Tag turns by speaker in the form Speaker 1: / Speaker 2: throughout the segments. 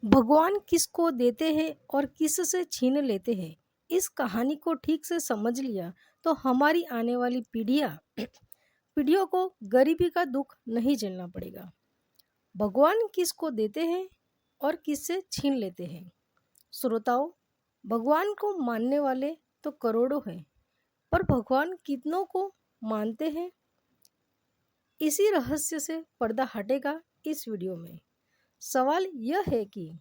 Speaker 1: भगवान किसको देते हैं और किस से छीन लेते हैं, इस कहानी को ठीक से समझ लिया तो हमारी आने वाली पीढ़ियों को गरीबी का दुख नहीं झेलना पड़ेगा। भगवान किसको देते हैं और किससे छीन लेते हैं। श्रोताओं, भगवान को मानने वाले तो करोड़ों हैं, पर भगवान कितनों को मानते हैं, इसी रहस्य से पर्दा हटेगा इस वीडियो में। सवाल यह है कि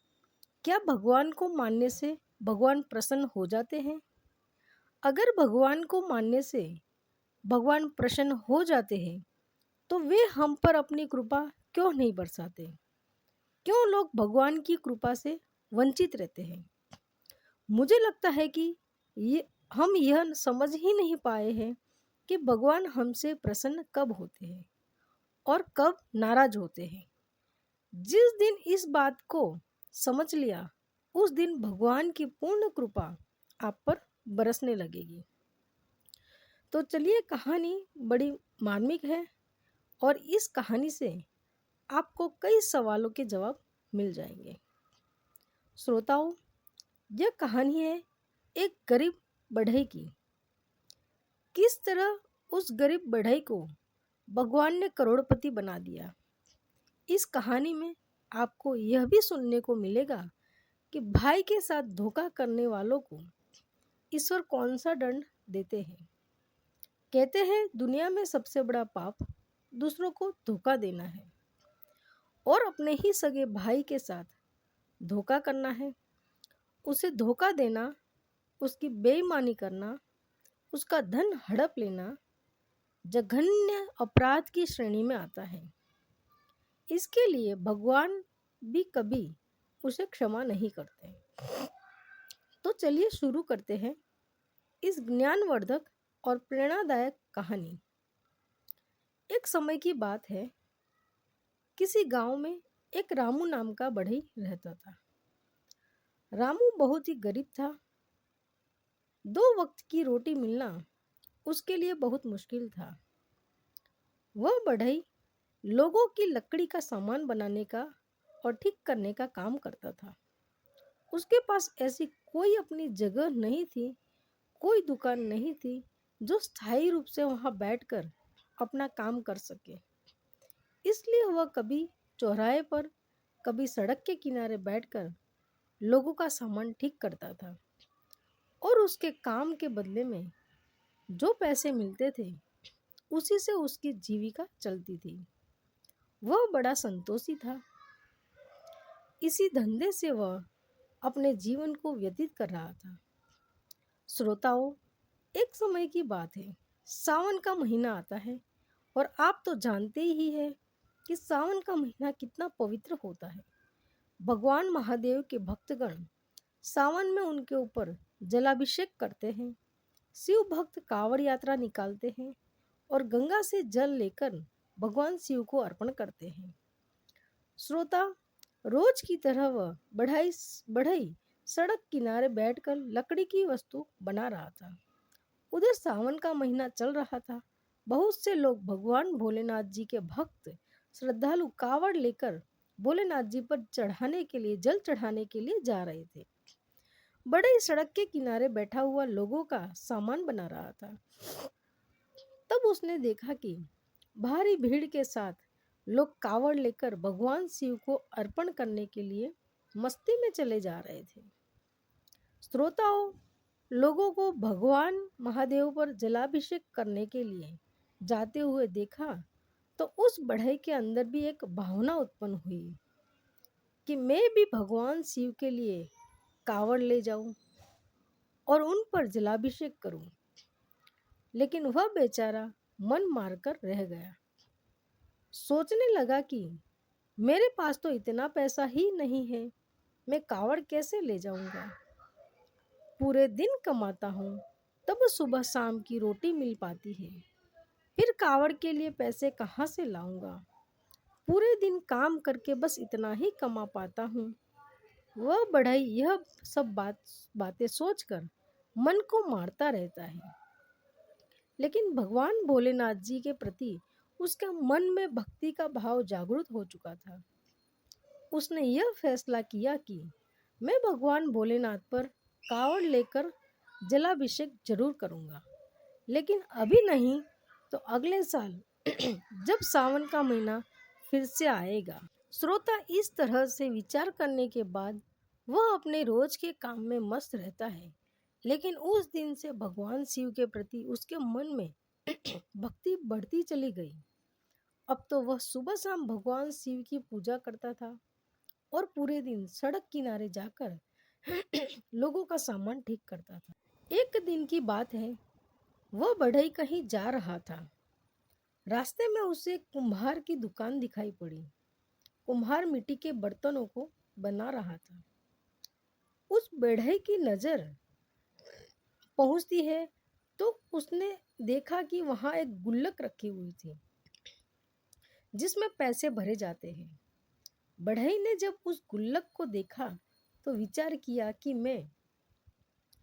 Speaker 1: क्या भगवान को मानने से भगवान प्रसन्न हो जाते हैं? अगर भगवान को मानने से भगवान प्रसन्न हो जाते हैं, तो वे हम पर अपनी कृपा क्यों नहीं बरसाते? क्यों लोग भगवान की कृपा से वंचित रहते हैं? मुझे लगता है कि ये हम यह समझ ही नहीं पाए हैं कि भगवान हमसे प्रसन्न कब होते हैं और कब नाराज होते हैं। जिस दिन इस बात को समझ लिया, उस दिन भगवान की पूर्ण कृपा आप पर बरसने लगेगी। तो चलिए, कहानी बड़ी मार्मिक है और इस कहानी से आपको कई सवालों के जवाब मिल जाएंगे। श्रोताओं, यह कहानी है एक गरीब बढ़ई की। किस तरह उस गरीब बढ़ई को भगवान ने करोड़पति बना दिया। इस कहानी में आपको यह भी सुनने को मिलेगा कि भाई के साथ धोखा करने वालों को ईश्वर कौन सा दंड देते हैं। कहते हैं दुनिया में सबसे बड़ा पाप दूसरों को धोखा देना है और अपने ही सगे भाई के साथ धोखा करना है। उसे धोखा देना, उसकी बेईमानी करना, उसका धन हड़प लेना जघन्य अपराध की श्रेणी में आता है। इसके लिए भगवान भी कभी उसे क्षमा नहीं करते। तो चलिए शुरू करते हैं इस ज्ञानवर्धक और प्रेरणादायक कहानी। एक समय की बात है, किसी गांव में एक रामू नाम का बढ़ई रहता था। रामू बहुत ही गरीब था। 2 वक्त की रोटी मिलना उसके लिए बहुत मुश्किल था। वह बढ़ई लोगों की लकड़ी का सामान बनाने का और ठीक करने का काम करता था। उसके पास ऐसी कोई अपनी जगह नहीं थी, कोई दुकान नहीं थी जो स्थायी रूप से वहां बैठकर अपना काम कर सके। इसलिए वह कभी चौराहे पर, कभी सड़क के किनारे बैठकर लोगों का सामान ठीक करता था और उसके काम के बदले में जो पैसे मिलते थे, उसी से उसकी जीविका चलती थी। वह बड़ा संतोषी था। इसी धंधे से वह अपने जीवन को व्यतीत कर रहा था। श्रोताओं, एक समय की बात है, सावन का महीना आता है और आप तो जानते ही हैं कि सावन का महीना कितना पवित्र होता है। भगवान महादेव के भक्तगण सावन में उनके ऊपर जलाभिषेक करते हैं। शिव भक्त कांवड़ यात्रा निकालते हैं और गंगा से जल लेकर भगवान शिव को अर्पण करते हैं। श्रोता, रोज की तरह वह बढ़ई सड़क किनारे बैठकर लकड़ी की वस्तु बना रहा था। उधर सावन का महीना चल रहा था। बहुत से लोग भगवान भोलेनाथ जी के भक्त श्रद्धालु कावड़ लेकर भोलेनाथ जी पर जल चढ़ाने के लिए जा रहे थे। बड़े सड़क के किनारे बैठा हुआ लोगों का सामान बना रहा था। तब उसने देखा कि भारी भीड़ के साथ लोग कावड़ लेकर भगवान शिव को अर्पण करने के लिए मस्ती में चले जा रहे थे। श्रोताओं, लोगों को भगवान महादेव पर जलाभिषेक करने के लिए जाते हुए देखा तो उस बढ़ई के अंदर भी एक भावना उत्पन्न हुई कि मैं भी भगवान शिव के लिए कावड़ ले जाऊं और उन पर जलाभिषेक करूं। लेकिन वह बेचारा मन मारकर रह गया। सोचने लगा कि मेरे पास तो इतना पैसा ही नहीं है, मैं कावड़ कैसे ले जाऊंगा। पूरे दिन कमाता हूँ, तब सुबह शाम की रोटी मिल पाती है, फिर कावड़ के लिए पैसे कहाँ से लाऊंगा। पूरे दिन काम करके बस इतना ही कमा पाता हूँ। वह बढ़ई यह सब बातें सोचकर मन को मारता रहता है। लेकिन भगवान भोलेनाथ जी के प्रति उसके मन में भक्ति का भाव जागृत हो चुका था। उसने यह फैसला किया कि मैं भगवान भोलेनाथ पर कावड़ लेकर जलाभिषेक जरूर करूंगा, लेकिन अभी नहीं तो अगले साल जब सावन का महीना फिर से आएगा। श्रोता, इस तरह से विचार करने के बाद वह अपने रोज के काम में मस्त रहता है, लेकिन उस दिन से भगवान शिव के प्रति उसके मन में भक्ति बढ़ती चली गई। अब तो वह सुबह शाम भगवान शिव की पूजा करता था और पूरे दिन सड़क किनारे जाकर लोगों का सामान ठीक करता था। एक दिन की बात है, वह बढ़ई कहीं जा रहा था। रास्ते में उसे एक कुम्हार की दुकान दिखाई पड़ी। कुम्हार मिट्टी के बर्तनों को बना रहा था। उस बढ़ई की नजर पहुंचती है तो उसने देखा कि वहां एक गुल्लक रखी हुई थी जिसमें पैसे भरे जाते हैं। बढ़ई ने जब उस गुल्लक को देखा तो विचार किया कि मैं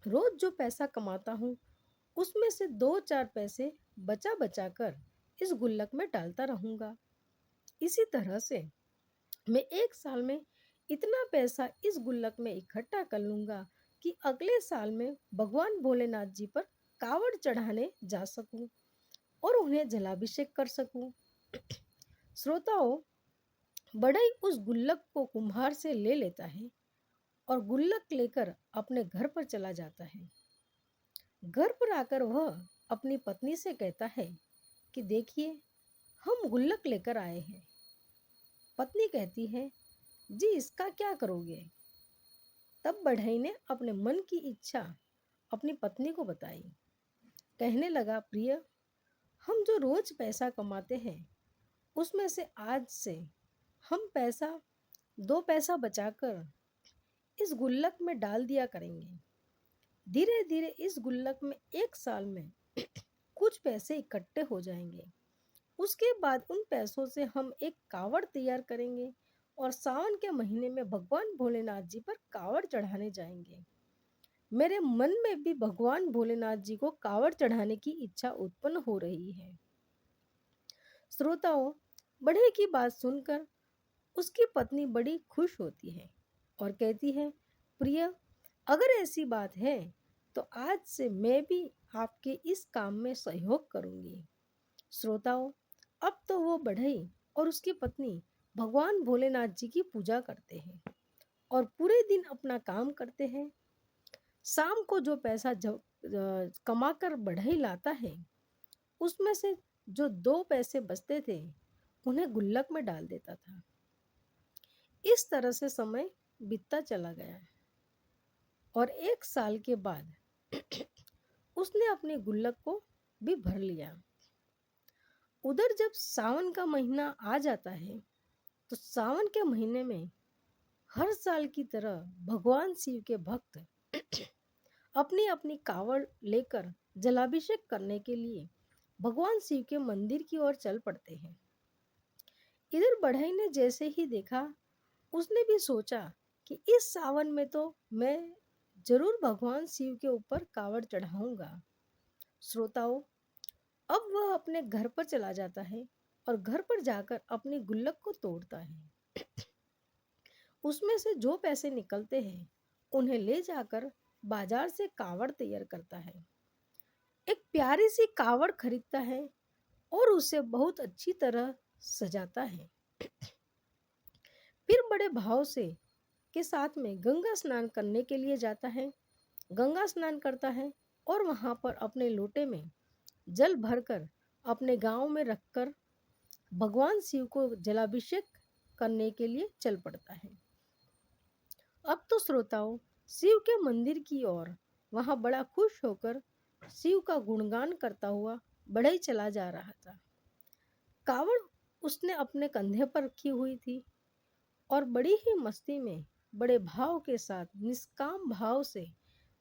Speaker 1: रोज जो पैसा कमाता हूँ उसमें से 2-4 पैसे बचा बचा कर इस गुल्लक में डालता रहूंगा। इसी तरह से मैं एक साल में इतना पैसा इस गुल्लक में इकट्ठा कर लूंगा कि अगले साल में भगवान भोलेनाथ जी पर कावड़ चढ़ाने जा सकूं और उन्हें जलाभिषेक कर सकूं। श्रोताओं, बढ़ई उस गुल्लक को कुम्हार से ले लेता है और गुल्लक लेकर अपने घर पर चला जाता है। घर पर आकर वह अपनी पत्नी से कहता है कि देखिए, हम गुल्लक लेकर आए हैं। पत्नी कहती है, जी इसका क्या करोगे? तब बढ़ई ने अपने मन की इच्छा अपनी पत्नी को बताई। कहने लगा, प्रिय, हम जो रोज पैसा कमाते हैं उसमें से आज से हम 2 पैसा बचाकर इस गुल्लक में डाल दिया करेंगे। धीरे धीरे इस गुल्लक में एक साल में कुछ पैसे इकट्ठे हो जाएंगे। उसके बाद उन पैसों से हम एक कावड़ तैयार करेंगे और सावन के महीने में भगवान भोलेनाथ जी पर कावड़ चढ़ाने जाएंगे। मेरे मन में भी भगवान भोलेनाथ जी को कावड़ चढ़ाने की इच्छा उत्पन्न हो रही है। श्रोताओं, बढ़ई की बात सुनकर उसकी पत्नी बड़ी खुश होती है और कहती है, प्रिय, अगर ऐसी बात है तो आज से मैं भी आपके इस काम में सहयोग करूंगी। श्रोताओं, अब तो वो बढ़ई और उसकी पत्नी भगवान भोलेनाथ जी की पूजा करते हैं और पूरे दिन अपना काम करते हैं। शाम को जो पैसा कमाकर बढ़ई लाता है उसमें से जो 2 पैसे बचते थे उन्हें गुल्लक में डाल देता था। इस तरह से समय बीतता चला गया और एक साल के बाद उसने अपने गुल्लक को भी भर लिया। उधर जब सावन का महीना आ जाता है तो सावन के महीने में हर साल की तरह भगवान शिव के भक्त अपनी अपनी कावड़ लेकर जलाभिषेक करने के लिए भगवान शिव के मंदिर की ओर चल पड़ते हैं। इधर बढ़ई ने जैसे ही देखा उसने भी सोचा कि इस सावन में तो मैं जरूर भगवान शिव के ऊपर कावड़ चढ़ाऊंगा। श्रोताओं, अब वह अपने घर पर चला जाता है और घर पर जाकर अपनी गुल्लक को तोड़ता है। उसमें से जो पैसे निकलते हैं उन्हें ले जाकर बाजार से कावड़ तैयार करता है। एक प्यारी सी कावड़ खरीदता है और उसे बहुत अच्छी तरह सजाता है। फिर बड़े भाव से के साथ में गंगा स्नान करने के लिए जाता है। गंगा स्नान करता है और वहां पर अपने लोटे में जल भरकर अपने गांव में रखकर भगवान शिव को जलाभिषेक करने के लिए चल पड़ता है। अब तो श्रोताओं, शिव के मंदिर की ओर वहां बड़ा खुश होकर शिव का गुणगान करता हुआ बढ़ई चला जा रहा था। कावड़ उसने अपने कंधे पर रखी हुई थी और बड़ी ही मस्ती में बड़े भाव के साथ निष्काम भाव से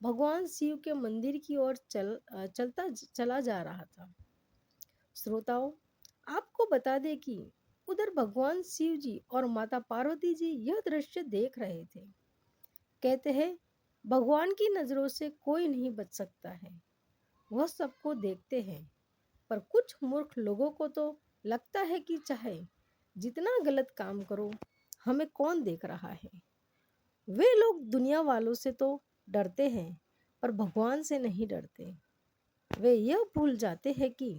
Speaker 1: भगवान शिव के मंदिर की ओर चला जा रहा था। श्रोताओं, आपको बता दें कि उधर भगवान शिव जी और माता पार्वती जी यह दृश्य देख रहे थे। कहते हैं, भगवान की नजरों से कोई नहीं बच सकता है, वह सबको देखते हैं। पर कुछ मूर्ख लोगों को तो लगता है कि चाहे जितना गलत काम करो, हमें कौन देख रहा है। वे लोग दुनिया वालों से तो डरते हैं पर भगवान से नहीं डरते। वे यह भूल जाते हैं कि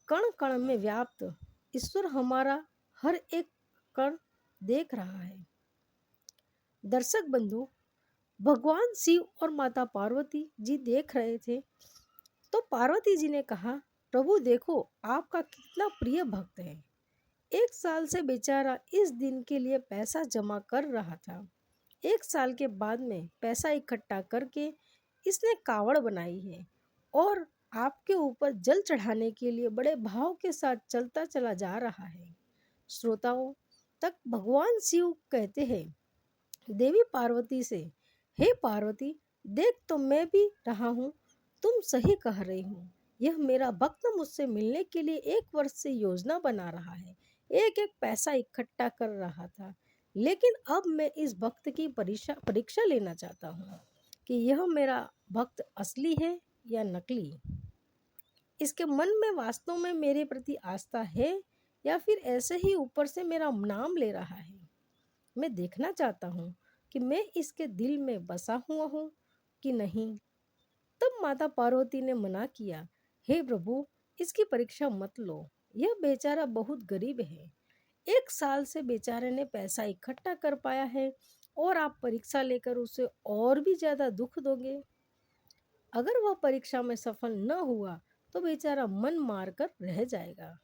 Speaker 1: कण कण में व्याप्त ईश्वर हमारा हर एक कण देख रहा है। दर्शक बंधु, भगवान शिव और माता पार्वती जी देख रहे थे तो पार्वती जी ने कहा, प्रभु देखो आपका कितना प्रिय भक्त है। 1 साल से बेचारा इस दिन के लिए पैसा जमा कर रहा था। 1 साल के बाद में पैसा इकट्ठा करके इसने कावड़ बनाई है और आपके ऊपर जल चढ़ाने के लिए बड़े भाव के साथ चलता चला जा रहा है। श्रोताओं, तक भगवान शिव कहते हैं देवी पार्वती से, हे पार्वती देख तो मैं भी रहा हूँ, तुम सही कह रही हो। यह मेरा भक्त मुझसे मिलने के लिए 1 वर्ष से योजना बना रहा है, एक एक पैसा इकट्ठा कर रहा था। लेकिन अब मैं इस भक्त की परीक्षा लेना चाहता हूँ कि यह मेरा भक्त असली है या नकली। इसके मन में वास्तव में मेरे प्रति आस्था है या फिर ऐसे ही ऊपर से मेरा नाम ले रहा है। मैं देखना चाहता हूँ कि मैं इसके दिल में बसा हुआ हूँ कि नहीं। तब माता पार्वती ने मना किया, हे प्रभु इसकी परीक्षा मत लो, यह बेचारा बहुत गरीब है। 1 साल से बेचारे ने पैसा इकट्ठा कर पाया है और आप परीक्षा लेकर उसे और भी ज्यादा दुख दोगे। अगर वह परीक्षा में सफल न हुआ तो बेचारा मन मार कर रह जाएगा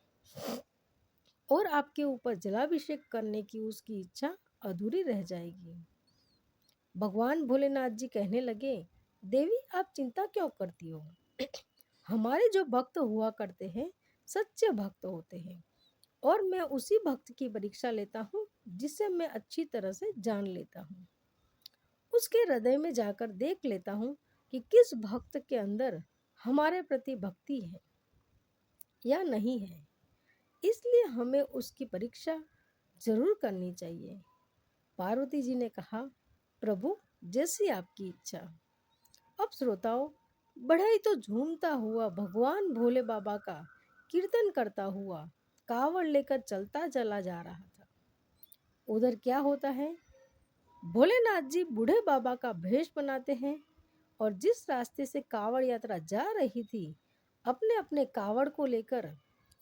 Speaker 1: और आपके ऊपर जलाभिषेक करने की उसकी इच्छा अधूरी रह जाएगी। भगवान भोलेनाथ जी कहने लगे, देवी आप चिंता क्यों करती हो। हमारे जो भक्त हुआ करते हैं सच्चे भक्त होते हैं और मैं उसी भक्त की परीक्षा लेता हूँ जिसे मैं अच्छी तरह से जान लेता हूँ। उसके हृदय में जाकर देख लेता हूँ कि किस भक्त के अंदर हमारे प्रति भक्ति है या नहीं है। इसलिए हमें उसकी परीक्षा जरूर करनी चाहिए। पार्वती जी ने कहा, प्रभु जैसी आपकी इच्छा। अब श्रोताओं, बढ़ई तो झूमता हुआ भगवान भोले बाबा का कीर्तन करता हुआ कावड़ लेकर चलता चला जा रहा था। उधर क्या होता है, भोलेनाथ जी बूढ़े बाबा का भेष बनाते हैं और जिस रास्ते से कावड़ यात्रा जा रही थी अपने अपने कावड़ को लेकर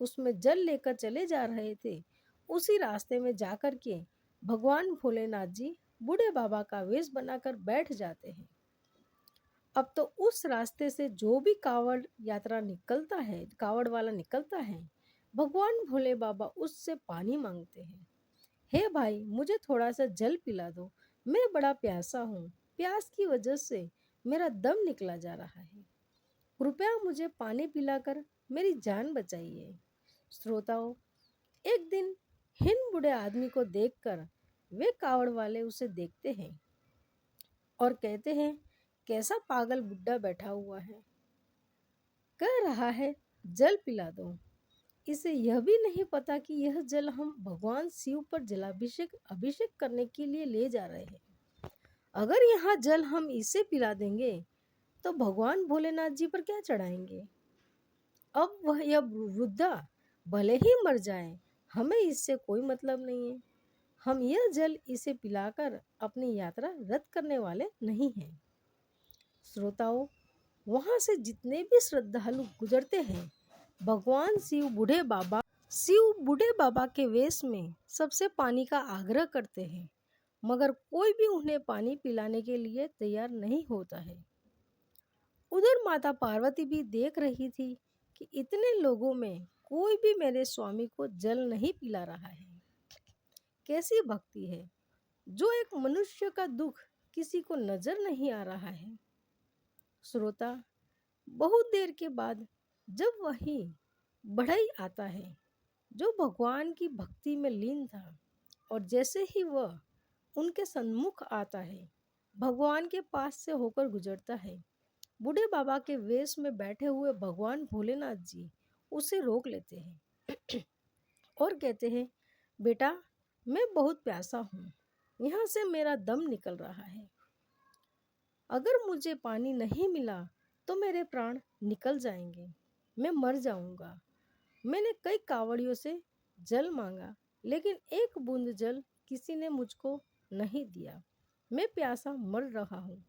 Speaker 1: उसमें जल लेकर चले जा रहे थे, उसी रास्ते में जाकर के भगवान भोलेनाथ जी बूढ़े बाबा का वेश बनाकर बैठ जाते हैं। अब तो उस रास्ते से जो भी कावड़ यात्रा निकलता है, कावड़ वाला निकलता है, भगवान भोले बाबा उससे पानी मांगते हैं। हे भाई मुझे थोड़ा सा जल पिला दो, मैं बड़ा प्यासा हूँ, प्यास की वजह से मेरा दम निकला जा रहा है, कृपया मुझे पानी पिलाकर मेरी जान बचाइए। श्रोताओं, एक दिन हिन बूढ़े आदमी को देखकर वे कावड़ वाले उसे देखते हैं और कहते हैं, कैसा पागल बुड्ढा बैठा हुआ है, कह रहा है जल पिला दो। इसे यह भी नहीं पता कि यह जल हम भगवान शिव पर अभिषेक करने के लिए ले जा रहे हैं। अगर यहाँ जल हम इसे पिला देंगे तो भगवान भोलेनाथ जी पर क्या चढ़ाएंगे। अब वह यह वृद्धा भले ही मर जाए, हमें इससे कोई मतलब नहीं है। हम यह जल इसे पिलाकर अपनी यात्रा रद्द करने वाले नहीं हैं। श्रोताओं, वहां से जितने भी श्रद्धालु गुजरते हैं भगवान शिव बूढ़े बाबा के वेश में सबसे पानी का आग्रह करते हैं, मगर कोई भी उन्हें पानी पिलाने के लिए तैयार नहीं होता है। उधर माता पार्वती भी देख रही थी कि इतने लोगों में कोई भी मेरे स्वामी को जल नहीं पिला रहा है। कैसी भक्ति है जो एक मनुष्य का दुख किसी को नजर नहीं आ रहा है। श्रोता, बहुत देर के बाद जब वही बढ़ई आता है जो भगवान की भक्ति में लीन था और जैसे ही वह उनके सन्मुख आता है, भगवान के पास से होकर गुजरता है, बूढ़े बाबा के वेश में बैठे हुए भगवान भोलेनाथ जी उसे रोक लेते हैं और कहते हैं, बेटा मैं बहुत प्यासा हूँ, यहाँ से मेरा दम निकल रहा है, अगर मुझे पानी नहीं मिला तो मेरे प्राण निकल जाएंगे, मैं मर जाऊंगा। मैंने कई कावड़ियों से जल मांगा लेकिन एक बूंद जल किसी ने मुझको नहीं दिया। मैं प्यासा मर रहा हूँ।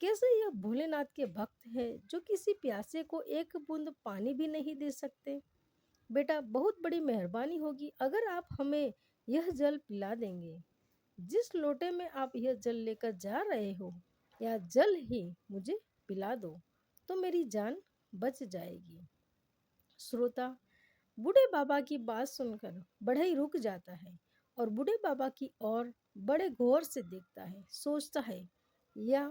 Speaker 1: कैसे यह भोलेनाथ के भक्त है जो किसी प्यासे को एक बूंद पानी भी नहीं दे सकते। बेटा, बहुत बड़ी मेहरबानी होगी अगर आप हमें यह जल पिला देंगे। जिस लोटे में आप यह जल लेकर जा रहे हो, या जल ही मुझे पिला दो तो मेरी जान बच जाएगी। श्रोता, बूढ़े बाबा की बात सुनकर बढ़ई रुक जाता है और बूढ़े बाबा की ओर बड़े गौर से देखता है। सोचता है, या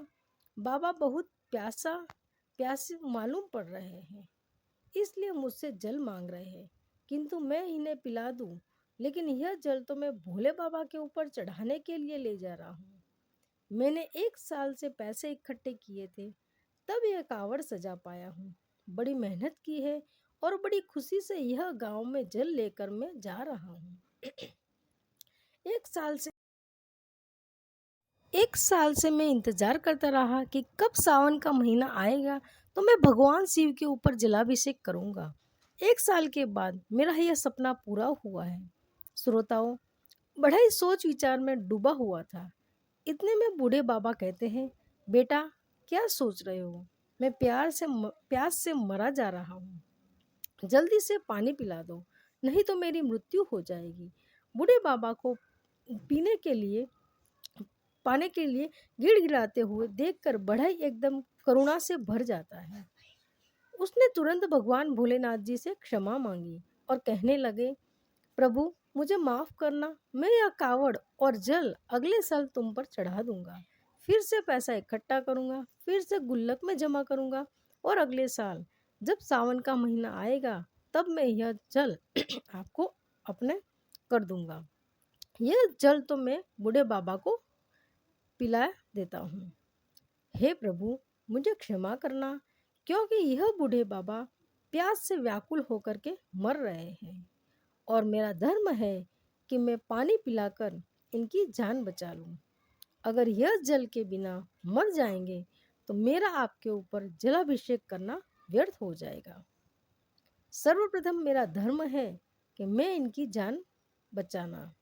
Speaker 1: बाबा बहुत प्यासे मालूम पड़ रहे हैं, इसलिए मुझसे जल मांग रहे हैं, किंतु मैं इन्हें पिला दूं, लेकिन यह जल तो मैं भोले बाबा के ऊपर चढ़ाने के लिए ले जा रहा हूँ। मैंने 1 साल से पैसे इकट्ठे किए थे, तब यह कावड़ सजा पाया हूँ। बड़ी मेहनत की है और बड़ी खुशी से यह गांव में जल लेकर मैं जा रहा हूँ। एक साल से 1 साल से मैं इंतजार करता रहा कि कब सावन का महीना आएगा तो मैं भगवान शिव के ऊपर जलाभिषेक करूंगा। 1 साल के बाद मेरा यह सपना पूरा हुआ है। श्रोताओं, बड़ा ही सोच विचार में डूबा हुआ था। इतने में बूढ़े बाबा कहते हैं, बेटा, क्या सोच रहे हो? मैं प्यास से मरा जा रहा हूँ। जल्दी से पानी पिला दो, नहीं तो मेरी मृत्यु हो जाएगी। बूढ़े बाबा को पीने के लिए पाने के लिए गिड़गिड़ाते हुए देखकर बढ़ई एकदम करुणा से भर जाता है। उसने तुरंत भगवान भोलेनाथ जी से क्षमा मांगी और कहने लगे, प्रभु, मुझे माफ करना। मैं यह कावड़ और जल अगले साल तुम पर चढ़ा दूंगा। फिर से पैसा इकट्ठा करूंगा, फिर से गुल्लक में जमा करूंगा और अगले साल जब सावन का महीना आएगा तब मैं यह जल आपको अपने कर दूंगा। यह जल तो मैं बूढ़े बाबा को पिला देता हूँ। हे प्रभु, मुझे क्षमा करना, क्योंकि यह बूढ़े बाबा प्यास से व्याकुल होकर के मर रहे हैं और मेरा धर्म है कि मैं पानी पिलाकर इनकी जान बचा लूं। अगर यह जल के बिना मर जाएंगे तो मेरा आपके ऊपर जलाभिषेक करना व्यर्थ हो जाएगा। सर्वप्रथम मेरा धर्म है कि मैं इनकी जान बचाना।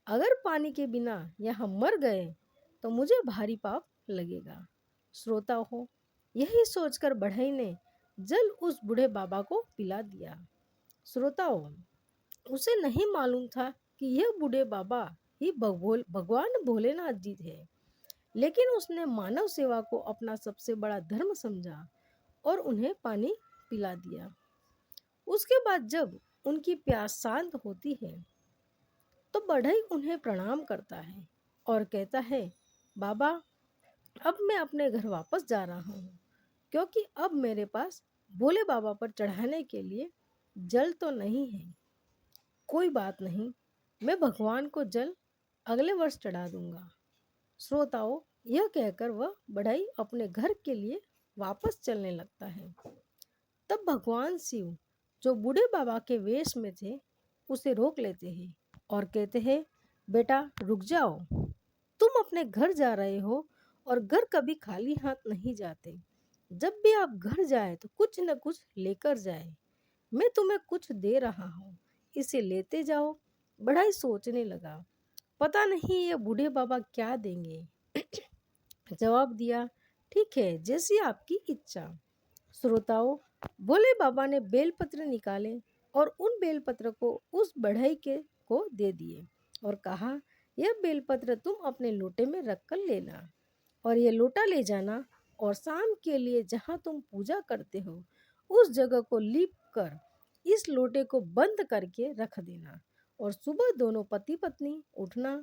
Speaker 1: अगर पानी के बिना यहाँ मर गए तो मुझे भारी पाप लगेगा। श्रोता हो, यही सोचकर बढ़ई ने जल उस बूढ़े बाबा को पिला दिया। श्रोताओं, उसे नहीं मालूम था कि यह बूढ़े बाबा ही भगवान भोलेनाथ जी थे, लेकिन उसने मानव सेवा को अपना सबसे बड़ा धर्म समझा और उन्हें पानी पिला दिया। उसके बाद जब उनकी प्यास शांत होती है तो बढ़ई उन्हें प्रणाम करता है और कहता है, बाबा, अब मैं अपने घर वापस जा रहा हूँ, क्योंकि अब मेरे पास भोले बाबा पर चढ़ाने के लिए जल तो नहीं है। कोई बात नहीं, मैं भगवान को जल अगले वर्ष चढ़ा दूंगा। श्रोताओं, यह कहकर वह बढ़ई अपने घर के लिए वापस चलने लगता है। तब भगवान शिव, जो बूढ़े बाबा के वेश में थे, उसे रोक लेते हैं और कहते हैं, बेटा, रुक जाओ। तुम अपने घर जा रहे हो और घर कभी खाली हाथ नहीं जाते। जब भी आप घर जाए तो कुछ न कुछ लेकर जाए। मैं तुम्हें कुछ दे रहा हूँ, इसे लेते जाओ। बढ़ई सोचने लगा, पता नहीं ये बूढ़े बाबा क्या देंगे। जवाब दिया, ठीक है, जैसी आपकी इच्छा। श्रोताओं, भोले बाबा ने बेलपत्र निकाले और उन बेलपत्र को उस बढ़ई के को दे दिए और कहा, यह बेलपत्र तुम अपने लोटे में रख कर लेना और यह लोटा ले जाना और शाम के लिए जहाँ तुम पूजा करते हो उस जगह को लीप कर इस लोटे को बंद करके रख देना और सुबह दोनों पति पत्नी उठना,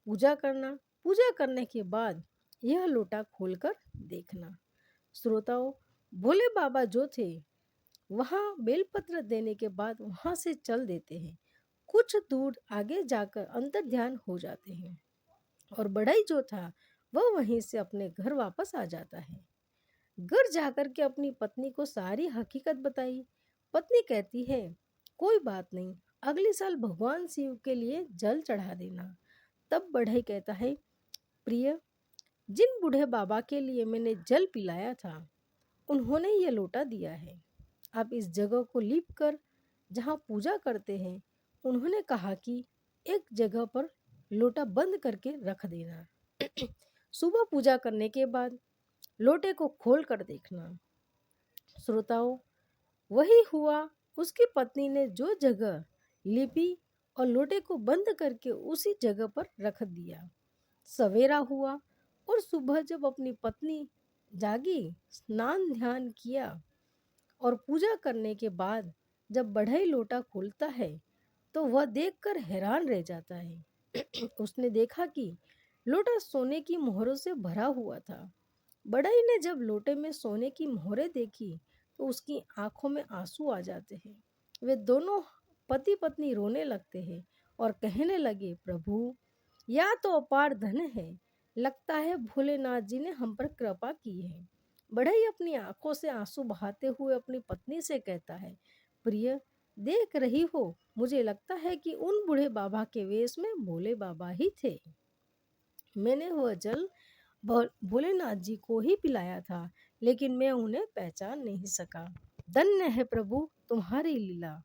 Speaker 1: पूजा करना। पूजा करने के बाद यह लोटा खोलकर देखना। श्रोताओं, भोले बाबा जो थे वहाँ बेलपत्र देने के बाद वहाँ से चल देते हैं। कुछ दूर आगे जाकर अंतर ध्यान हो जाते हैं और बढ़ई जो था वह वहीं से अपने घर वापस आ जाता है। घर जाकर के अपनी पत्नी को सारी हकीकत बताई। पत्नी कहती है, कोई बात नहीं, अगले साल भगवान शिव के लिए जल चढ़ा देना। तब बढ़ई कहता है, प्रिय, जिन बूढ़े बाबा के लिए मैंने जल पिलाया था उन्होंने ये लोटा दिया है। आप इस जगह को लीप कर जहाँ पूजा करते हैं, उन्होंने कहा कि एक जगह पर लोटा बंद करके रख देना। सुबह पूजा करने के बाद लोटे को खोल कर देखना। श्रोताओं, वही हुआ। उसकी पत्नी ने जो जगह लिपी और लोटे को बंद करके उसी जगह पर रख दिया। सवेरा हुआ और सुबह जब अपनी पत्नी जागी, स्नान ध्यान किया और पूजा करने के बाद जब बढ़ई लोटा खोलता है तो वह देखकर हैरान रह जाता है। उसने देखा कि लोटा सोने की मोहरों से भरा हुआ था। बढ़ई ने जब लोटे में सोने की मोहरें देखी तो उसकी आंखों में आंसू आ जाते हैं। वे दोनों पति पत्नी रोने लगते हैं और कहने लगे, प्रभु, यह तो अपार धन है। लगता है भोलेनाथ जी ने हम पर कृपा की है। बढ़ई अपनी आंखों से आंसू बहाते हुए अपनी पत्नी से कहता है, प्रिय, देख रही हो, मुझे लगता है कि उन बूढ़े बाबा के वेश में भोले बाबा ही थे। मैंने वह जल भोलेनाथ जी को ही पिलाया था, लेकिन मैं उन्हें पहचान नहीं सका। धन्य है प्रभु तुम्हारी लीला।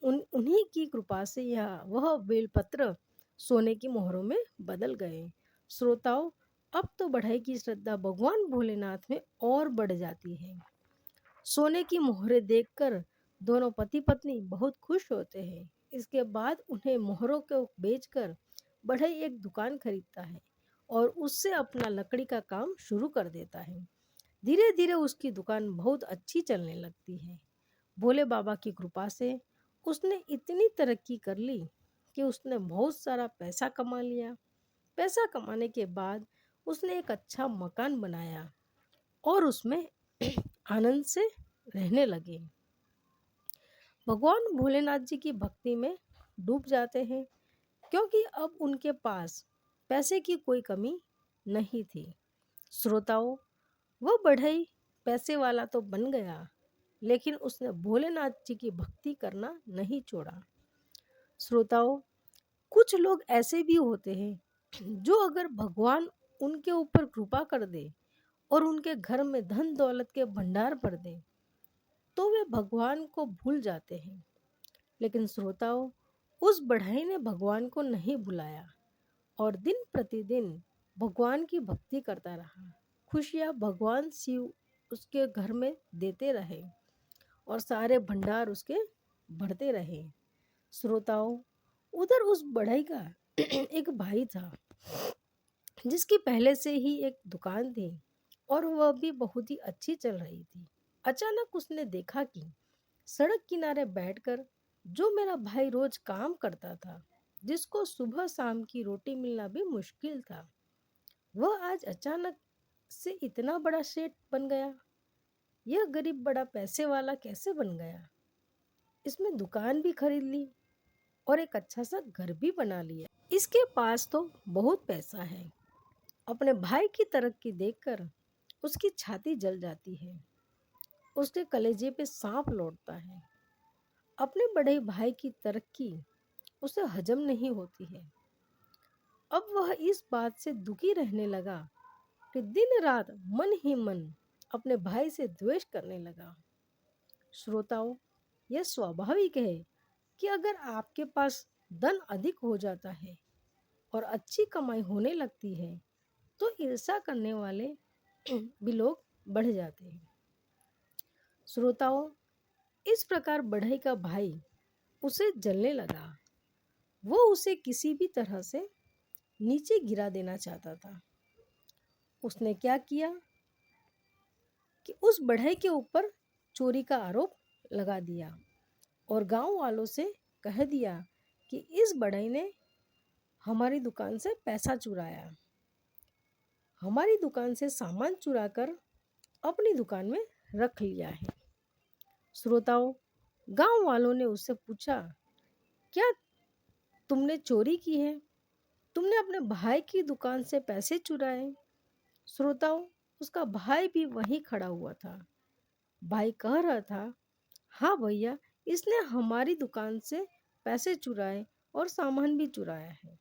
Speaker 1: उन्हीं की कृपा से यह वह बेलपत्र सोने की मोहरों में बदल गए। श्रोताओं, अब तो बढ़ई की श्रद्धा भगवान भोलेनाथ में और बढ़ जाती है। सोने की मोहरें देखकर दोनों पति पत्नी बहुत खुश होते हैं। इसके बाद उन्हें मोहरों को बेचकर बढ़ई एक दुकान खरीदता है और उससे अपना लकड़ी का काम शुरू कर देता है। धीरे धीरे उसकी दुकान बहुत अच्छी चलने लगती है। भोले बाबा की कृपा से उसने इतनी तरक्की कर ली कि उसने बहुत सारा पैसा कमा लिया। पैसा कमाने के बाद उसने एक अच्छा मकान बनाया और उसमें आनंद से रहने लगे। भगवान भोलेनाथ जी की भक्ति में डूब जाते हैं, क्योंकि अब उनके पास पैसे की कोई कमी नहीं थी। श्रोताओं, वह बढ़ई पैसे वाला तो बन गया, लेकिन उसने भोलेनाथ जी की भक्ति करना नहीं छोड़ा। श्रोताओं, कुछ लोग ऐसे भी होते हैं जो अगर भगवान उनके ऊपर कृपा कर दे और उनके घर में धन दौलत के भंडार भर दे तो वे भगवान को भूल जाते हैं। लेकिन श्रोताओं, उस बढ़ई ने भगवान को नहीं भुलाया और दिन प्रतिदिन भगवान की भक्ति करता रहा। खुशियाँ भगवान शिव उसके घर में देते रहे और सारे भंडार उसके भरते रहे। श्रोताओं, उधर उस बढ़ई का एक भाई था जिसकी पहले से ही एक दुकान थी और वह भी बहुत ही अच्छी चल रही थी। अचानक उसने देखा कि सड़क किनारे बैठकर जो मेरा भाई रोज काम करता था, जिसको सुबह शाम की रोटी मिलना भी मुश्किल था, वह आज अचानक से इतना बड़ा सेठ बन गया। यह गरीब बड़ा पैसे वाला कैसे बन गया? इसमें दुकान भी खरीद ली और एक अच्छा सा घर भी बना लिया। इसके पास तो बहुत पैसा है। अपने भाई की तरक्की देखकर उसकी छाती जल जाती है। उसके कलेजे पे सांप लौटता है। अपने बड़े भाई की तरक्की उसे हजम नहीं होती है। अब वह इस बात से दुखी रहने लगा कि दिन रात मन ही मन अपने भाई से द्वेष करने लगा। श्रोताओं, यह स्वाभाविक है कि अगर आपके पास धन अधिक हो जाता है और अच्छी कमाई होने लगती है तो ईर्ष्या करने वाले भी लोग बढ़ जाते हैं। श्रोताओं, इस प्रकार बढ़ई का भाई उसे जलने लगा। वो उसे किसी भी तरह से नीचे गिरा देना चाहता था। उसने क्या किया कि उस बढ़ई के ऊपर चोरी का आरोप लगा दिया और गांव वालों से कह दिया कि इस बढ़ई ने हमारी दुकान से पैसा चुराया, हमारी दुकान से सामान चुराकर अपनी दुकान में रख लिया है। श्रोताओं, गांव वालों ने उससे पूछा, क्या तुमने चोरी की है? तुमने अपने भाई की दुकान से पैसे चुराए? श्रोताओं, उसका भाई भी वहीं खड़ा हुआ था। भाई कह रहा था, हाँ भैया, इसने हमारी दुकान से पैसे चुराए और सामान भी चुराया है,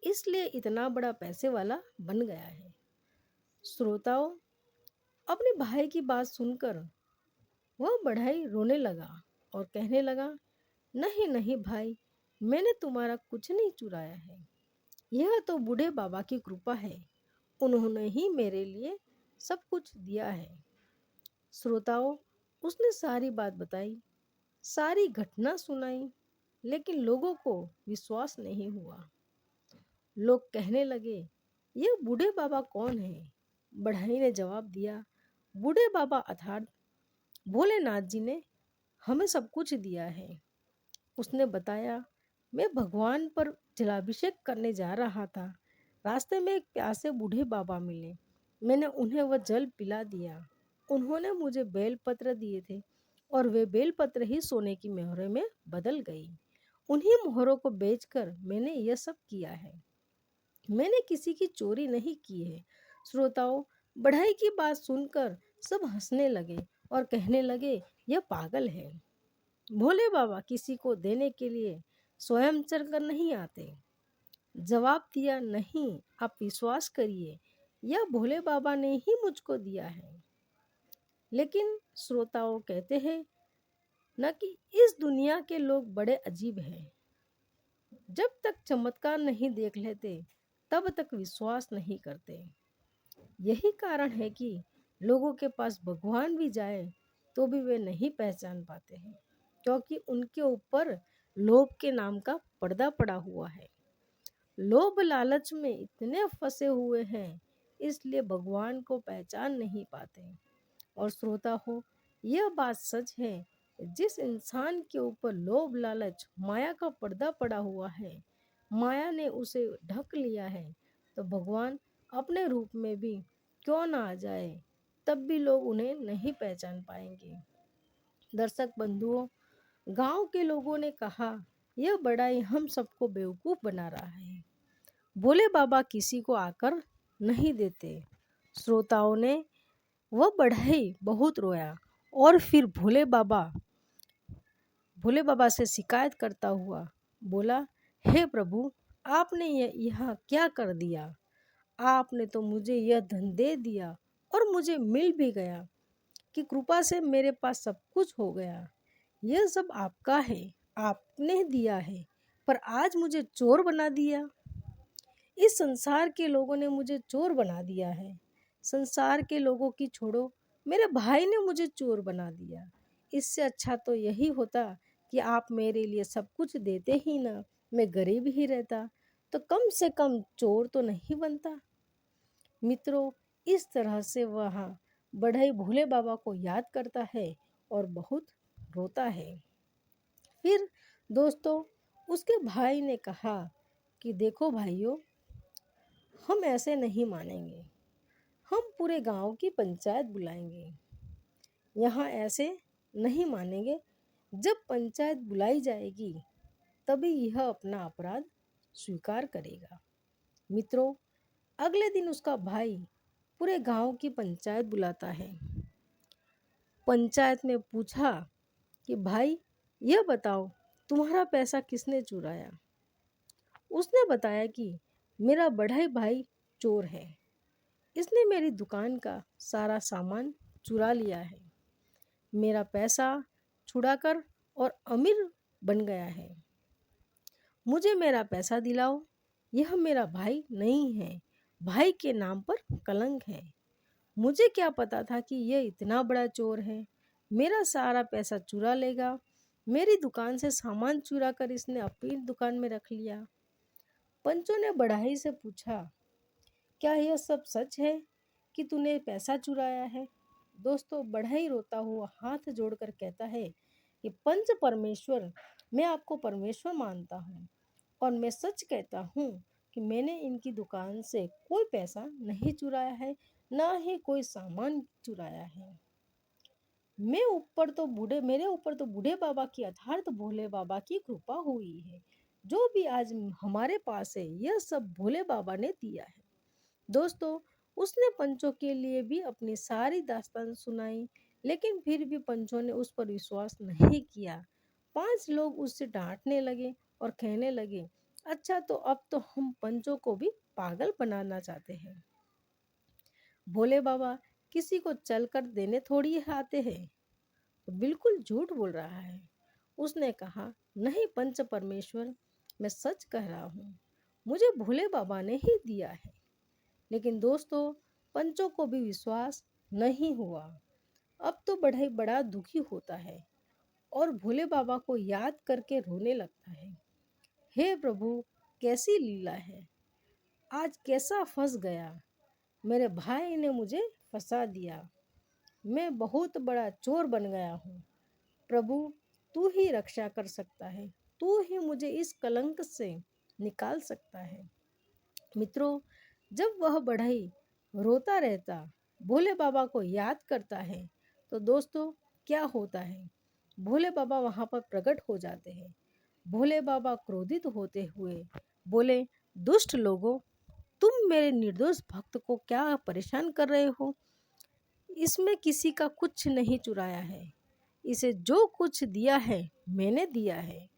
Speaker 1: इसलिए इतना बड़ा पैसे वाला बन गया है। श्रोताओं, अपने भाई की बात सुनकर वह बढ़ई रोने लगा और कहने लगा, नहीं नहीं भाई, मैंने तुम्हारा कुछ नहीं चुराया है। यह तो बूढ़े बाबा की कृपा है, उन्होंने ही मेरे लिए सब कुछ दिया है। श्रोताओं, उसने सारी बात बताई, सारी घटना सुनाई, लेकिन लोगों को विश्वास नहीं हुआ। लोग कहने लगे, ये बूढ़े बाबा कौन है? बढ़ई ने जवाब दिया, बूढ़े बाबा अर्थात भोलेनाथ जी ने हमें सब कुछ दिया है। उसने बताया, मैं भगवान पर जलाभिषेक करने जा रहा था। रास्ते में एक प्यासे बूढ़े बाबा मिले। मैंने उन्हें वह जल पिला दिया। उन्होंने मुझे बेलपत्र दिए थे और वे बेलपत्र ही सोने की मोहरों में बदल गई। उन्हीं मोहरों को बेचकर मैंने यह सब किया है। मैंने किसी की चोरी नहीं की है। श्रोताओं, बढ़ई की बात सुनकर सब हंसने लगे और कहने लगे, यह पागल है। भोले बाबा किसी को देने के लिए स्वयं चलकर नहीं आते। जवाब दिया, नहीं, आप विश्वास करिए, यह भोले बाबा ने ही मुझको दिया है। लेकिन श्रोताओं कहते हैं न कि इस दुनिया के लोग बड़े अजीब हैं। जब तक चमत्कार नहीं देख लेते तब तक विश्वास नहीं करते। यही कारण है कि लोगों के पास भगवान भी जाए तो भी वे नहीं पहचान पाते हैं, क्योंकि उनके ऊपर लोभ के नाम का पर्दा पड़ा हुआ है। लोभ लालच में इतने फंसे हुए हैं, इसलिए भगवान को पहचान नहीं पाते। और श्रोता हो, यह बात सच है, जिस इंसान के ऊपर लोभ लालच माया का पर्दा पड़ा हुआ है, माया ने उसे ढक लिया है, तो भगवान अपने रूप में भी क्यों ना आ जाए, तब भी लोग उन्हें नहीं पहचान पाएंगे। दर्शक बंधुओं, गांव के लोगों ने कहा, यह बड़ाई हम सबको बेवकूफ बना रहा है। भोले बाबा किसी को आकर नहीं देते। श्रोताओं ने वह बढ़ई बहुत रोया और फिर भोले बाबा से शिकायत करता हुआ बोला, हे प्रभु, आपने यहाँ क्या कर दिया? आपने तो मुझे यह धन दे दिया और मुझे मिल भी गया कि कृपा से मेरे पास सब कुछ हो गया। यह सब आपका है, आपने दिया है, पर आज मुझे चोर बना दिया। इस संसार के लोगों ने मुझे चोर बना दिया है। संसार के लोगों की छोड़ो, मेरे भाई ने मुझे चोर बना दिया। इससे अच्छा तो यही होता कि आप मेरे लिए सब कुछ देते ही ना, मैं गरीब ही रहता, तो कम से कम चोर तो नहीं बनता। मित्रों, इस तरह से वह बढ़ई भोले बाबा को याद करता है और बहुत रोता है। फिर दोस्तों, उसके भाई ने कहा कि देखो भाइयों, हम ऐसे नहीं मानेंगे। हम पूरे गांव की पंचायत बुलाएंगे। यहाँ ऐसे नहीं मानेंगे। जब पंचायत बुलाई जाएगी तभी यह अपना अपराध स्वीकार करेगा। मित्रों, अगले दिन उसका भाई पूरे गांव की पंचायत बुलाता है। पंचायत में पूछा कि भाई, यह बताओ, तुम्हारा पैसा किसने चुराया? उसने बताया कि मेरा बड़ा भाई चोर है। इसने मेरी दुकान का सारा सामान चुरा लिया है। मेरा पैसा छुड़ाकर और अमीर बन गया है। मुझे मेरा पैसा दिलाओ। यह मेरा भाई नहीं है। भाई के नाम पर कलंक है। मुझे क्या पता था कि यह इतना बड़ा चोर है। मेरा सारा पैसा चुरा लेगा। मेरी दुकान से सामान चुरा कर इसने अपनी दुकान में रख लिया। पंचों ने बढ़ाई से पूछा, क्या यह सब सच है कि तूने पैसा चुराया है? दोस्तों, बढ़ई रोता हुआ हाथ जोड़कर कहता है कि पंच परमेश्वर, मैं आपको परमेश्वर मानता हूँ और मैं सच कहता हूँ कि मैंने इनकी दुकान से कोई पैसा नहीं चुराया है, ना ही कोई सामान चुराया है। मेरे ऊपर तो बूढ़े बाबा की अर्थात भोले बाबा की कृपा हुई है। जो भी आज हमारे पास है, यह सब भोले बाबा ने दिया है। दोस्तों, उसने पंचों के लिए भी अपनी सारी दास्तान सुनाई, लेकिन फिर भी पंचों ने उस पर विश्वास नहीं किया। 5 लोग उससे डांटने लगे और कहने लगे, अच्छा, तो अब तो हम पंचों को भी पागल बनाना चाहते हैं। भोले बाबा किसी को चलकर देने थोड़ी आते हैं। तो बिल्कुल झूठ बोल रहा है। उसने कहा, नहीं पंच परमेश्वर, मैं सच कह रहा हूँ। मुझे भोले बाबा ने ही दिया है। लेकिन दोस्तों, पंचों को भी विश्वास नहीं हुआ। अब तो बढ़ई बड़ा दुखी होता है और भोले बाबा को याद करके रोने लगता है। हे प्रभु, कैसी लीला है! आज कैसा फंस गया! मेरे भाई ने मुझे फंसा दिया। मैं बहुत बड़ा चोर बन गया हूँ। प्रभु, तू ही रक्षा कर सकता है। तू ही मुझे इस कलंक से निकाल सकता है। मित्रों, जब वह बढ़ई रोता रहता, भोले बाबा को याद करता है, तो दोस्तों क्या होता है? भोले बाबा वहाँ पर प्रकट हो जाते हैं। भोले बाबा क्रोधित होते हुए बोले, दुष्ट लोगों, तुम मेरे निर्दोष भक्त को क्या परेशान कर रहे हो? इसमें किसी का कुछ नहीं चुराया है। इसे जो कुछ दिया है मैंने दिया है।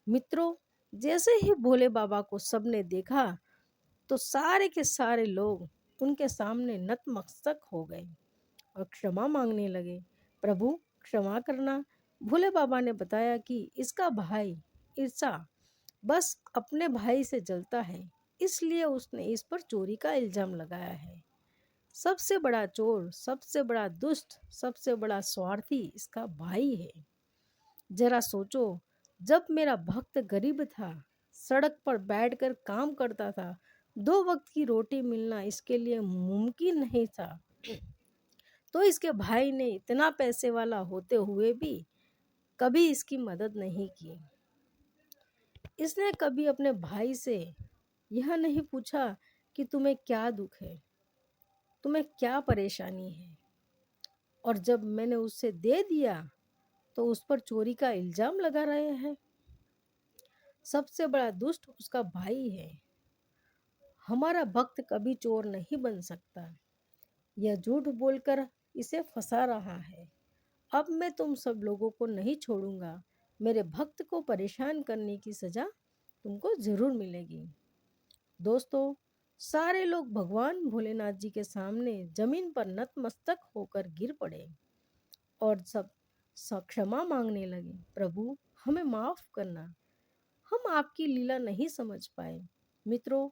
Speaker 1: मित्रों, जैसे ही भोले बाबा को सबने देखा तो सारे के सारे लोग उनके सामने नतमस्तक हो गए और क्षमा मांगने लगे। प्रभु, क्षमा करना। भोले बाबा ने बताया कि इसका भाई ईर्षा बस अपने भाई से जलता है, इसलिए उसने इस पर चोरी का इल्जाम लगाया है। सबसे बड़ा चोर, सबसे बड़ा दुष्ट, सबसे बड़ा स्वार्थी इसका भाई है। जरा सोचो, जब मेरा भक्त गरीब था, सड़क पर बैठकर काम करता था, 2 वक्त की रोटी मिलना इसके लिए मुमकिन नहीं था, तो इसके भाई ने इतना पैसे वाला होते हुए भी कभी इसकी मदद नहीं की। इसने कभी अपने भाई से यह नहीं पूछा कि तुम्हें क्या दुख है, तुम्हें क्या परेशानी है। और जब मैंने उससे दे दिया तो उस पर चोरी का इल्जाम लगा रहे हैं। सबसे बड़ा दुष्ट उसका भाई है। हमारा भक्त कभी चोर नहीं बन सकता। यह झूठ बोलकर इसे फंसा रहा है। अब मैं तुम सब लोगों को नहीं छोड़ूंगा। मेरे भक्त को परेशान करने की सजा तुमको जरूर मिलेगी। दोस्तों, सारे लोग भगवान भोलेनाथ जी के सामने जमीन पर नतमस्तक होकर गिर पड़े और सब क्षमा मांगने लगे। प्रभु, हमें माफ करना, हम आपकी लीला नहीं समझ पाए। मित्रों,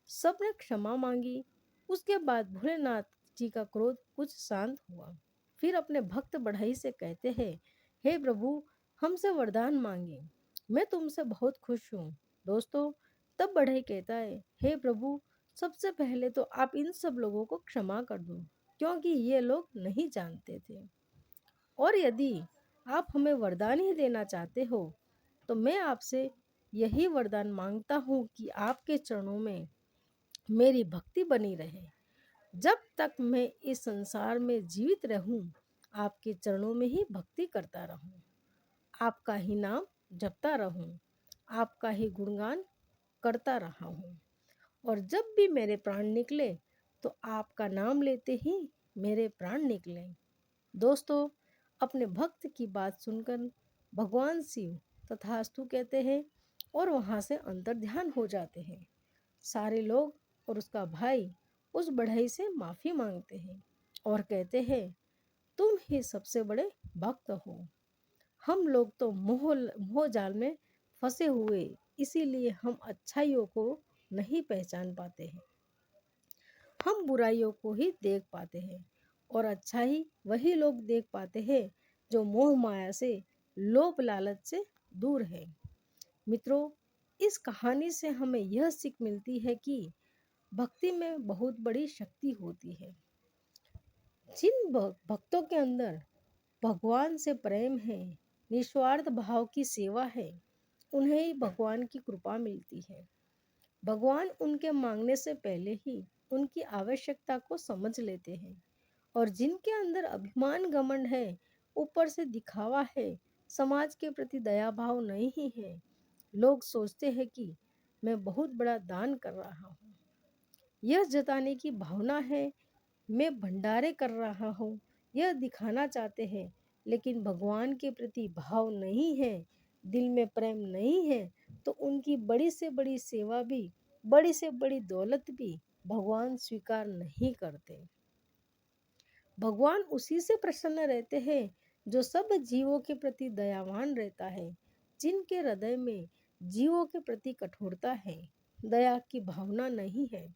Speaker 1: सबने क्षमा मांगी। उसके बाद भोलेनाथ जी का क्रोध कुछ शांत हुआ। फिर अपने भक्त बढ़ई से कहते हैं, हे प्रभु, हमसे वरदान मांगे, मैं तुमसे बहुत खुश हूँ। दोस्तों, तब बढ़ई कहता है, हे प्रभु, सबसे पहले तो आप इन सब लोगों को क्षमा कर दो, क्योंकि ये लोग नहीं जानते थे। और यदि आप हमें वरदान ही देना चाहते हो तो मैं आपसे यही वरदान मांगता हूँ कि आपके चरणों में मेरी भक्ति बनी रहे। जब तक मैं इस संसार में जीवित रहूं, आपके चरणों में ही भक्ति करता रहूं, आपका ही नाम जपता रहूं, आपका ही गुणगान करता रहा हूं। और जब भी मेरे प्राण निकले तो आपका नाम लेते ही मेरे प्राण निकले। दोस्तों, अपने भक्त की बात सुनकर भगवान शिव तथास्तु कहते हैं और वहाँ से अंतर्ध्यान हो जाते हैं। सारे लोग और उसका भाई उस बढ़ई से माफ़ी मांगते हैं और कहते हैं, तुम ही सबसे बड़े भक्त हो। हम लोग तो मोह जाल में फंसे हुए, इसीलिए हम अच्छाइयों को नहीं पहचान पाते हैं। हम बुराइयों को ही देख पाते हैं और अच्छाई वही लोग देख पाते हैं जो मोह माया से, लोभ लालच से दूर है। मित्रों, इस कहानी से हमें यह सीख मिलती है कि भक्ति में बहुत बड़ी शक्ति होती है। जिन भक्तों के अंदर भगवान से प्रेम है, निस्वार्थ भाव की सेवा है, उन्हें ही भगवान की कृपा मिलती है। भगवान उनके मांगने से पहले ही उनकी आवश्यकता को समझ लेते हैं। और जिनके अंदर अभिमान घमंड है, ऊपर से दिखावा है, समाज के प्रति दया भाव नहीं है, लोग सोचते हैं कि मैं बहुत बड़ा दान कर रहा हूँ, यह जताने की भावना है, मैं भंडारे कर रहा हूँ, यह दिखाना चाहते हैं, लेकिन भगवान के प्रति भाव नहीं है, दिल में प्रेम नहीं है, तो उनकी बड़ी से बड़ी सेवा भी, बड़ी से बड़ी दौलत भी भगवान स्वीकार नहीं करते। भगवान उसी से प्रसन्न रहते हैं जो सब जीवों के प्रति दयावान रहता है, जिनके हृदय में जीवों के प्रति कठोरता है। दया की भावना नहीं है।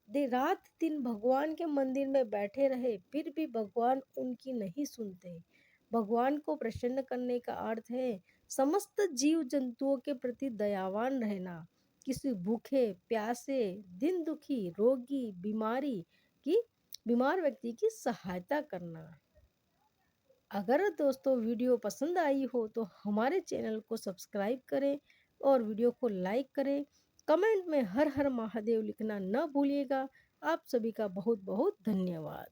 Speaker 1: दे रात दिन भगवान के मंदिर में बैठे रहे, फिर भी भगवान उनकी नहीं सुनते। भगवान को प्रसन्न करने का अर्थ है समस्त जीव जंतुओं के प्रति दयावान रहना, किसी भूखे प्यासे, दिन दुखी, रोगी, की बीमार व्यक्ति की सहायता करना। अगर दोस्तों वीडियो पसंद आई हो तो हमारे चैनल को सब्सक्राइब करें और वीडियो को लाइक करें। कमेंट में हर हर महादेव लिखना न भूलिएगा। आप सभी का बहुत बहुत धन्यवाद।